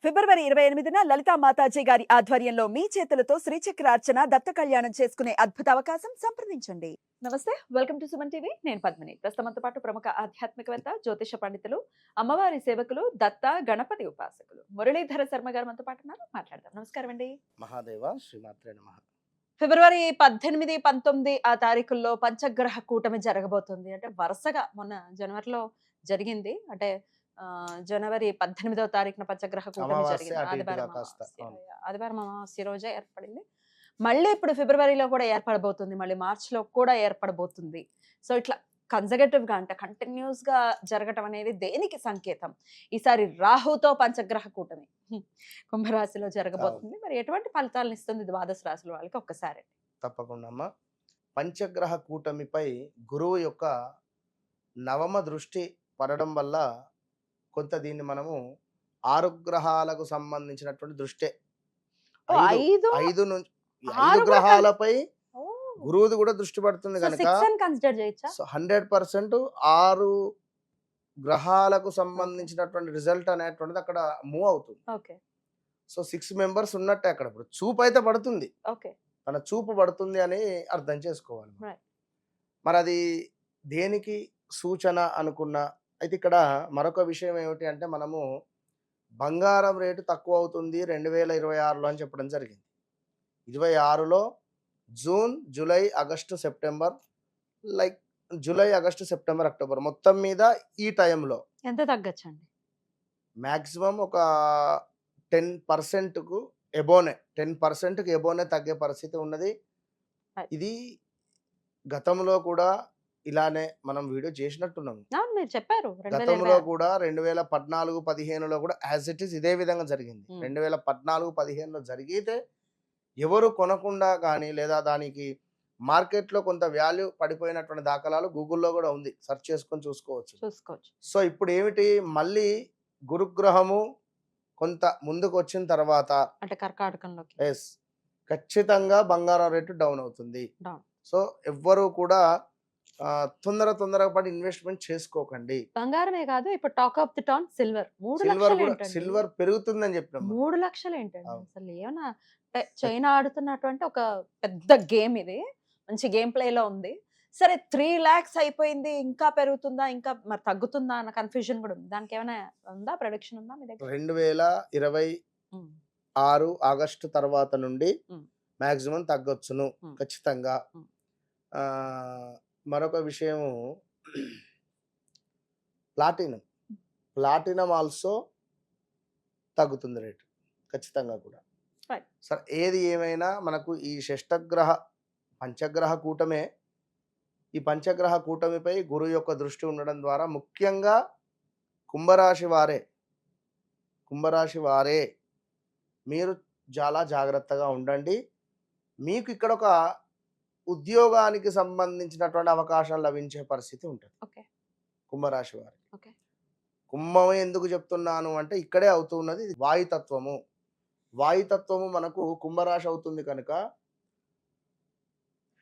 ఫిబ్రవరి 28న లలితా మాతాజీ గారి ఆధ్వర్యంలో మీ చేతులతో శ్రీచక్రార్చన దత్త కళ్యాణం చేసుకునే అద్భుత అవకాశం సంప్రదించండి. నమస్తే, వెల్కమ్ టు సుమన్ టీవీ. నేను పద్మిని. ప్రస్తుతంతో పాటు ప్రముఖ ఆధ్యాత్మికవేత్త, జ్యోతిష పండితులు, అమ్మవారి సేవకులు, దత్త గణపతి ఉపాసకులు మురళీధర శర్మ గారు మనతో పాటు ఉన్నారు. మాట్లాడదాం. నమస్కారం అండి. మహాదేవ శ్రీమాత్రే నమః. ఫిబ్రవరి 18, 19 ఆ తారీఖుల్లో పంచగ్రహ కూటమి జరగబోతుంది. అంటే వరుసగా మొన్న జనవరిలో జరిగింది. అంటే జనవరి 18వ తారీఖున పంచగ్రహ కూటమి అమావాస్య జరిగింది. అటు ఇటుగా ఆదివారం కాస్త. అమావాస్య, అవును. ఆదివారం అమావాస్య రోజే ఏర్పడింది. మళ్ళీ ఇప్పుడు ఫిబ్రవరిలో కూడా ఏర్పడబోతుంది. మళ్ళీ మార్చిలో కూడా ఏర్పడబోతుంది. సో ఇట్లా కన్సర్వేటివ్ గా అంటే కంటిన్యూస్ గా జరగటం అనేది దేనికి సంకేతం? ఈసారి రాహుతో పంచగ్రహ కూటమి కుంభరాశిలో జరగబోతుంది. మరి ఎటువంటి ఫలితాలను ఇస్తుంది ద్వాదశ రాశుల వాళ్ళకి ఒక్కసారి? తప్పకుండా అమ్మా. పంచగ్రహ కూటమిపై గురువు యొక్క నవమ దృష్టి పడడం వల్ల కొంత దీన్ని మనము 6 గ్రహాలకు సంబంధించినటువంటి దృష్టే. ఓ, ఐదు 5 నుంచి 5 6 కూడా గ్రహాలపై ఓ, గురువుది కూడా దృష్టి పడుతుంది సో కనుక 6 అని కన్సిడర్ చేయొచ్చా? 100% 6 గ్రహాలకు సంబంధించినటువంటి రిజల్ట్ అనేటువంటిది అక్కడ మూవ్ అవుతుంది. ఓకే, సో 6 మెంబర్స్ ఉన్నట్టే అక్కడ. ఇప్పుడు చూపు అయితే పడుతుంది, ఓకే, తన చూపు పడుతుంది అని అర్థం చేసుకోవాలి. Right. మరి అది దేనికి సూచన అనుకున్నా. అయితే ఇక్కడ మరొక విషయం ఏమిటి అంటే, మనము బంగారం రేటు తక్కువ అవుతుంది 2026లో అని చెప్పడం జరిగింది. 26లో June, July, August, September, like July, August, September, October మొత్తం మీద ఈ టైంలో ఎంత తగ్గచ్చండి? మ్యాక్సిమం ఒక 10%కు ఎబోనే 10%కి ఎబోనే తగ్గే పరిస్థితి ఉన్నది. Right. ఇది గతంలో కూడా ఇలానే మనం వీడియో చేసినట్టున్నాము. అవును, మీరు చెప్పారు గతంలో 2026. కూడా 2014, 15లో కూడా యాజ్ ఇట్ ఈస్ ఇదే విధంగా జరిగింది. 2014, 15లో జరిగితే ఎవరు కొనకుండా కానీ, లేదా దానికి మార్కెట్లో కొంత వాల్యూ పడిపోయినటువంటి దాఖలాలు గూగుల్లో కూడా ఉంది, సెర్చ్ చేసుకొని చూసుకోవచ్చు. సో ఇప్పుడు ఏమిటి, మళ్ళీ గురుగ్రహము కొంత ముందుకు వచ్చిన తర్వాత అంటే కర్కాటకంలోకి ఎస్ ఖచ్చితంగా బంగారం రేటు డౌన్ అవుతుంది. Down. సో ఎవ్వరూ కూడా తొందరగా పడి ఇన్వెస్ట్మెంట్ చేసుకోకండి. బంగారమే కాదు, ఇప్పుడు talk of the town silver. 3 silver లక్షలు కూడా ఏంటండి? సిల్వర్ పెరుగుతుందని చెప్పినాం. 3 లక్షలు ఏంటండి? అవును. అసలు ఏమన్నా అంటే చైనా ఆడుతున్నటువంటి ఒక పెద్ద గేమ్ ఇది. మంచి గేమ్ ప్లే లో ఉంది. సరే 3 lakhs అయిపోయింది, ఇంకా పెరుగుతుందా, ఇంకా మరి తగ్గుతుందా అన్న కన్ఫ్యూజన్ కూడా ఉంది. దానికి ఏమైనా ఉందా, ప్రొడిక్షన్ ఉందా మీ దగ్గర? 2026 ఆగస్టు తర్వాత నుండి ఉమ్. మాక్సిమం తగ్గొచ్చును ఖచ్చితంగా. ఉమ్. ఆ, మరొక విషయము ప్లాటినం ఆల్సో తగ్గుతుంది రేటు ఖచ్చితంగా కూడా. Right. సరే ఏది ఏమైనా మనకు ఈ పంచగ్రహ కూటమే. ఈ పంచగ్రహ కూటమిపై గురువు యొక్క దృష్టి ఉండడం ద్వారా ముఖ్యంగా కుంభరాశి వారే మీరు చాలా జాగ్రత్తగా ఉండండి. మీకు ఇక్కడ ఒక ఉద్యోగానికి సంబంధించినటువంటి అవకాశం లభించే పరిస్థితి ఉంటుంది ఓకే, కుంభరాశి వారికి. ఓకే. కుంభం ఎందుకు చెప్తున్నాను అంటే, ఇక్కడే అవుతున్నది ఇది వాయుతత్వము మనకు కుంభరాశి అవుతుంది కనుక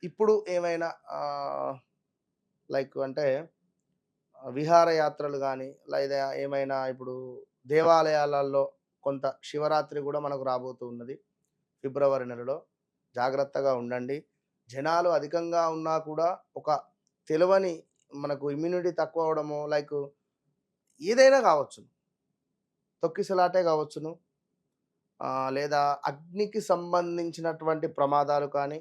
ఇప్పుడు ఏమైనా లైక్ అంటే విహారయాత్రలు కానీ, లేదా ఏమైనా ఇప్పుడు దేవాలయాలలో కొంత శివరాత్రి కూడా మనకు రాబోతూ ఉన్నది ఫిబ్రవరి నెలలో. జాగ్రత్తగా ఉండండి. జనాలు అధికంగా ఉన్నా కూడా ఒక తెలియని మనకు ఇమ్యూనిటీ తక్కువ అవడము, లైక్ ఏదైనా కావచ్చును, తొక్కిసలాటే కావచ్చును, లేదా అగ్నికి సంబంధించినటువంటి ప్రమాదాలు కానీ,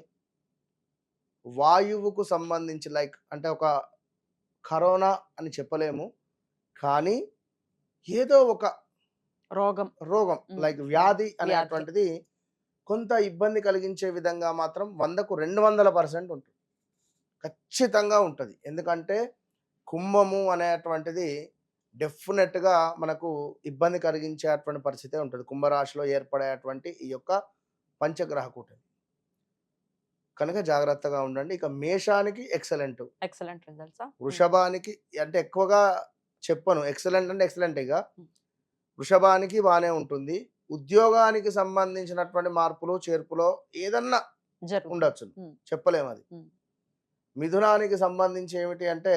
వాయువుకు సంబంధించి లైక్ అంటే ఒక కరోనా అని చెప్పలేము కానీ ఏదో ఒక రోగం లైక్ వ్యాధి అనేటువంటిది కొంత ఇబ్బంది కలిగించే విధంగా మాత్రం 100కు 200% ఉంటుంది, ఖచ్చితంగా ఉంటుంది. ఎందుకంటే కుంభము అనేటువంటిది డెఫినెట్గా మనకు ఇబ్బంది కలిగించేటువంటి పరిస్థితే ఉంటుంది కుంభరాశిలో ఏర్పడేటువంటి ఈ యొక్క పంచగ్రహ కూటమి కనుక జాగ్రత్తగా ఉండండి. ఇక మేషానికి ఎక్సలెంట్ రిజల్ట్స్. వృషభానికి అంటే ఎక్కువగా చెప్పను, ఎక్సలెంట్ అంటే ఎక్సలెంట్గా. వృషభానికి బాగానే ఉంటుంది. ఉద్యోగానికి సంబంధించినటువంటి మార్పులు చేర్పులో ఏదన్నా ఉండొచ్చు, చెప్పలేము అది. మిథునానికి సంబంధించి ఏమిటి అంటే,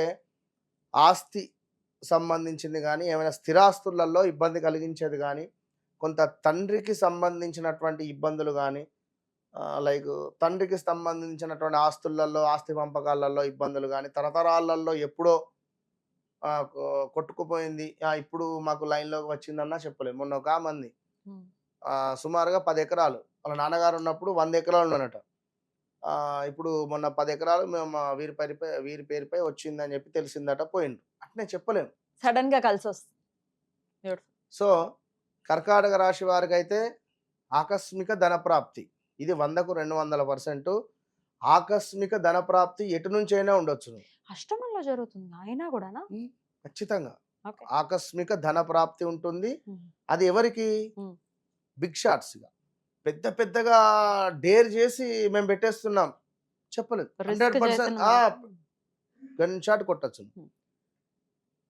ఆస్తి సంబంధించింది కానీ, ఏమైనా స్థిరాస్తులలో ఇబ్బంది కలిగించేది కానీ, కొంత తండ్రికి సంబంధించినటువంటి ఇబ్బందులు గానీ, లైక్ తండ్రికి సంబంధించినటువంటి ఆస్తి పంపకాలలో ఇబ్బందులు గానీ, తరతరాలలో ఎప్పుడో కొట్టుకుపోయింది. ఇప్పుడు మాకు లైన్‌లోకి వచ్చిందన్నా చెప్పలేం. మొన్న ఒకామె అంది. హ్మ్. సుమారుగా 10 ఎకరాలు. వాళ్ళ నాన్నగారు ఉన్నప్పుడు 100 ఎకరాలు ఉండనట. ఇప్పుడు మొన్న 10 ఎకరాలు మేము వీరి పేరుపై వచ్చిందని చెప్పి తెలిసిందట పోయిండ్రు. అట్నే చెప్పలేం. సడెన్‌గా కలిసొస్తుంది. బ్యూటిఫుల్. సో, కర్కాటక రాశి వారికైతే ఆకస్మిక ధనప్రాప్తి. ఇది 100కు 200% ఆకస్మిక ధనప్రాప్తి ఎటు నుంచైనా ఉండొచ్చును. అష్టమంలో జరుగుతుందా? అయినా గూడానా? హ్మ్. ఖచ్చితంగా. ఓకే. ఆకస్మిక ధనప్రాప్తి ఉంటుంది. హ్మ్. అది ఎవరికి? హ్మ్. బిగ్ షాట్స్‌గా. పెద్ద పెద్దగా డేర్ జేసి మేము పెట్టేస్తున్నాం. చెప్పలేదు. రిస్క్ 100% చేసిన గన్ షాట్ కొట్టొచ్చును. హ్మ్.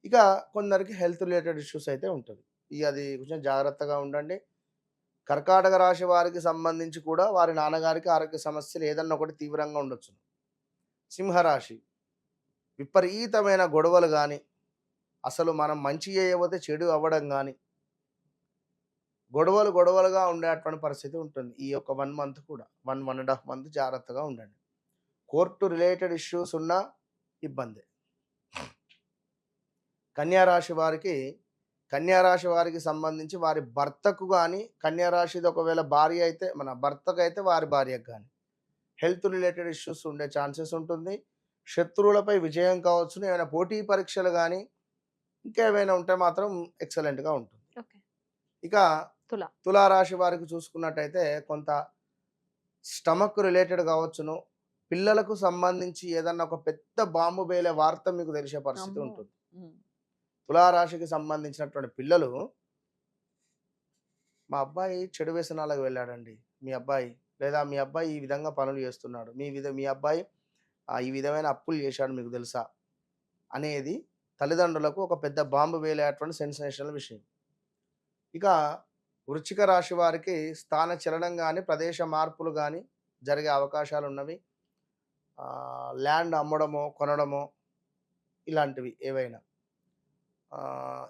ఇక కొందరికి హెల్త్ రిలేటెడ్ ఇష్యూస్ అయితే ఉంటది. అది కొంచెం జాగ్రత్తగా ఉండండి. కర్కాటక రాశి వారికి సంబంధించి కూడా వారి నాన్నగారికి ఆరోగ్య సమస్యలు ఏదన్నా ఒకటి తీవ్రంగా ఉండొచ్చును. సింహరాశి విపరీతమైన గొడవలు గాని, అసలు మనం మంచి చేయబోతే చెడు అవ్వడం గాని, గొడవలుగా ఉండేటువంటి పరిస్థితి ఉంటుంది. ఈ యొక్క 1 మంత్ కూడా. 1 ½ మంత్ జాగ్రత్తగా ఉండండి. కోర్టు రిలేటెడ్ ఇష్యూస్ ఉన్నా ఇబ్బందే. కన్యా రాశి వారికి సంబంధించి వారి భర్తకు గాని, కన్యా రాశిది ఒకవేళ భార్య అయితే మన భర్తకైతే వారి భార్యకు గాని హెల్త్ రిలేటెడ్ ఇష్యూస్ ఉండే ఛాన్సెస్ ఉంటుంది. శత్రువులపై విజయం కావచ్చును. ఏమైనా పోటీ పరీక్షలు గాని, ఇంకా ఏమైనా ఉంటే మాత్రం ఎక్సలెంట్‌గా ఉంటుంది. ఓకే. ఇక తుల. తులారాశి వారికి చూసుకున్నట్టయితే కొంత స్టమక్ రిలేటెడ్ కావచ్చును. పిల్లలకు సంబంధించి ఏదన్నా ఒక పెద్ద బాంబు పేలే వార్త మీకు తెలిసే పరిస్థితి అమ్మో! ఉంటుంది. హ్మ్. తులారాశికి సంబంధించినటువంటి పిల్లలు, మా అబ్బాయి చెడు వ్యసనాలకు వెళ్ళాడండి. మీ అబ్బాయి లేదా మీ అబ్బాయి ఈ విధంగా పనులు చేస్తున్నాడు. మీ అబ్బాయి ఈ విధమైన అప్పులు చేశాడు మీకు తెలుసా? అనేది తల్లిదండ్రులకు ఒక పెద్ద బాంబు వేలేటువంటి సెన్సేషనల్ విషయం. ఇక వృశ్చిక రాశి వారికి స్థాన చలనం గాని, ప్రదేశ మార్పులు గాని జరిగే అవకాశాలున్నవి. ల్యాండ్ అమ్మడమో, కొనడమో ఇలాంటివి ఏవైనా.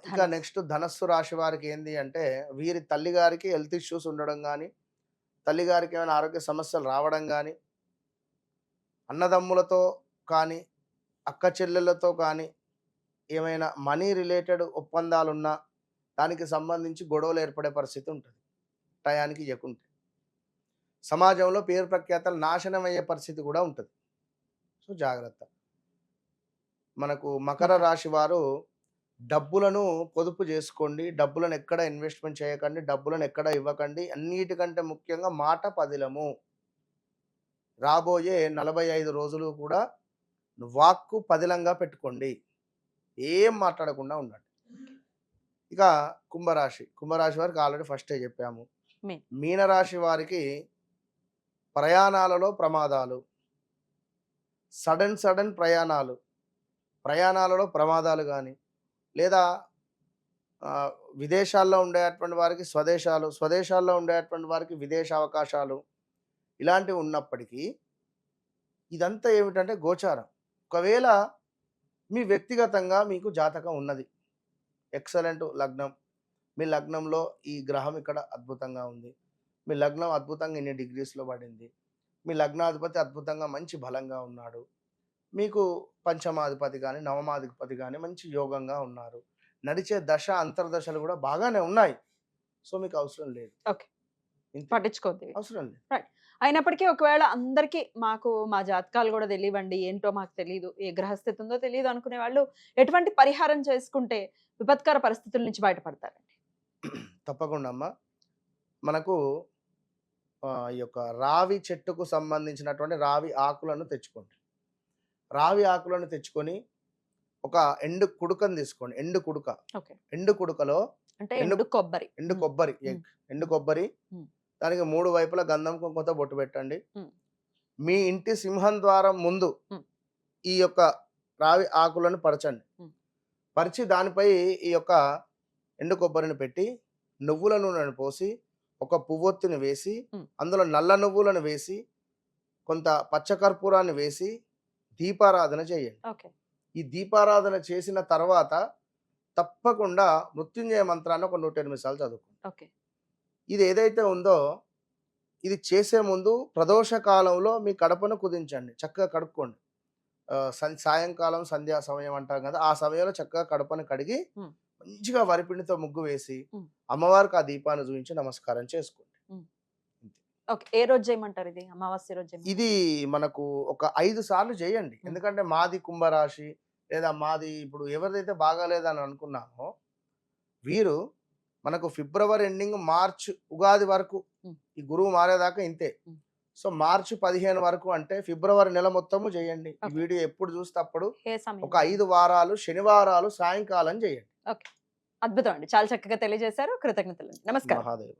ఇక ధనస్సు. నెక్స్ట్ ధనస్సు రాశి వారికి ఏంది అంటే, వీరి తల్లిగారికి హెల్త్ ఇష్యూస్ ఉండడం గాని, తల్లిగారికి ఏమైనా ఆరోగ్య సమస్యలు రావడం గాని, అన్నదమ్ములతో కానీ, అక్క చెల్లెళ్ళతో కానీ ఏమైనా మనీ రిలేటెడ్ ఒప్పందాలున్నా, దానికి సంబంధించి గొడవలు ఏర్పడే పరిస్థితి ఉంటది. టయానికి ఇయ్యకుంటే. సమాజంలో పేరు ప్రఖ్యాతలు నాశనం అయ్యే పరిస్థితి కూడా ఉంటది. సో, జాగ్రత్త. మనకు మకర మకర. రాశి వారు డబ్బులను పొదుపు చేసుకోండి. డబ్బులను ఎక్కడ ఇన్వెస్ట్‌మెంట్ చేయకండి. డబ్బులను ఎక్కడ ఇవ్వకండి. అన్నిటికంటే ముఖ్యంగా మాట పదిలము. రాబోయే 45 రోజులు కూడా వాక్కు పదిలంగా పెట్టుకోండి. ఏం మాట్లాడకుండా ఉండండి. ఇక కుంభరాశి వారికి ఆల్రెడీ ఫస్టే చెప్పాము. మీనరాశి వారికి ప్రయాణాలలో ప్రమాదాలు. సడన్ ప్రయాణాలలో ప్రమాదాలు గాని, లేదా ఆహ్, విదేశాల్లో ఉండేటువంటి వారికి స్వదేశాల్లో ఉండేటువంటి వారికి విదేశ అవకాశాలు ఇలాంటివి ఉన్నప్పటికీ, ఇదంతా ఏమిటంటే గోచారం. ఒకవేళ మీ వ్యక్తిగతంగా మీకు జాతకం ఉన్నది. ఎక్సలెంట్ లగ్నం. మీ లగ్నంలో ఈ గ్రహం ఇక్కడ అద్భుతంగా ఉంది. మీ లగ్నం అద్భుతంగా ఇన్ని డిగ్రీస్‌లో పడింది. మీ లగ్నాధిపతి అద్భుతంగా మంచి బలంగా ఉన్నాడు. మీకు పంచమాధిపతి గాని, నవమాధిపతి గాని మంచి యోగంగా ఉన్నారు. నడిచే దశ, అంతర్దశలు కూడా బాగానే ఉన్నాయి. సో, మీకు అవసరం లేదు. ఓకే. ఇంతే. పట్టించుకోవద్దు. అవసరం లేదు. రైట్. అయినప్పటికీ ఒకవేళ అందరికి మా జాతకాలు గూడా తెలీవండి. ఏంటో మాకు తెలీదు. ఏ గ్రహస్థితి ఉందో తెలీదు అనుకునే వాళ్ళు ఎటువంటి పరిహారం చేసుకుంటే విపత్కర పరిస్థితుల నుంచి బయటపడతారండి? తప్పకుండా అమ్మా. మనకు ఈ యొక్క రావి చెట్టుకు సంబంధించినటువంటి రావి ఆకులను తెచ్చుకోండి. రావి ఆకులను తెచ్చుకొని ఒక ఎండు కుడుకను తీసుకోండి. ఎండు కుడుక. ఓకే. ఎండు కుడుకలో అంటే ఎండు ఎండు కొబ్బరి. ఎండు హ్మ్. కొబ్బరి హ్మ్. ఎండు కొబ్బరి హ్మ్. దానికి 3 వైపులా గంధం కుంకుమతో బొట్టు పెట్టండి. హ్మ్. మీ ఇంటి సింహం ద్వారం ముందు హ్మ్. ఈ యొక్క రావి ఆకులను పరచండి. హ్మ్. పరిచి దానిపై ఈ యొక్క ఎండు కొబ్బరిని పెట్టి, నువ్వుల నూనెను పోసి, ఒక పువ్వొత్తిని వేసి, హ్మ్. అందులో నల్ల నువ్వులను వేసి, కొంత పచ్చకర్పూరాన్ని వేసి దీపారాధన చేయండి. ఓకే. ఈ దీపారాధన చేసిన తర్వాత తప్పకుండా మృత్యుంజయ మంత్రాన్ని ఒక 108 సార్లు చదువుకోండి. ఓకే. ఇది ఏదైతే ఉందో ఇది చేసే ముందు ప్రదోష కాలంలో మీ కడపను కుదించండి. చక్కగా కడుక్కోండి. సాయంకాలం సంధ్యా సమయం అంటాం కదా! ఆ సమయంలో చక్కగా కడపను కడిగి హ్మ్. మంచిగా వరిపిండితో ముగ్గు వేసి హ్మ్. అమ్మవారికి ఆ దీపాన్ని చూయించి నమస్కారం చేసుకోండి. హ్మ్. అంతే. ఓకే. ఏ రోజు చేయమంటారు ఇది? అమావాస్య రోజు చేయమంటారా? ఇది మనకు ఒక 5 సార్లు చేయండి. హ్మ్. ఎందుకంటే మాది కుంభరాశి లేదా మాది ఇప్పుడు ఎవరిదైతే బాగాలేదని అనుకున్నామో వీరు మనకు ఫిబ్రవరి ఎండింగ్ మార్చ్ ఉగాది వరకు హ్మ్. ఈ గురువు మారేదాకా ఇంతే. హ్మ్. సో, మార్చి 15 వరకు అంటే ఫిబ్రవరి నెల మొత్తము చేయండి. ఈ ఓకే. వీడియో ఎప్పుడు చూస్తే అప్పుడు ఏ ఒక సమయంలో? 5 వారాలు శనివారాలు సాయంకాలం చేయండి. ఓకే. అద్భుతం అండి. చాలా చక్కగా తెలియజేశారు. కృతజ్ఞతలండి. నమస్కారం. మహాదేవ.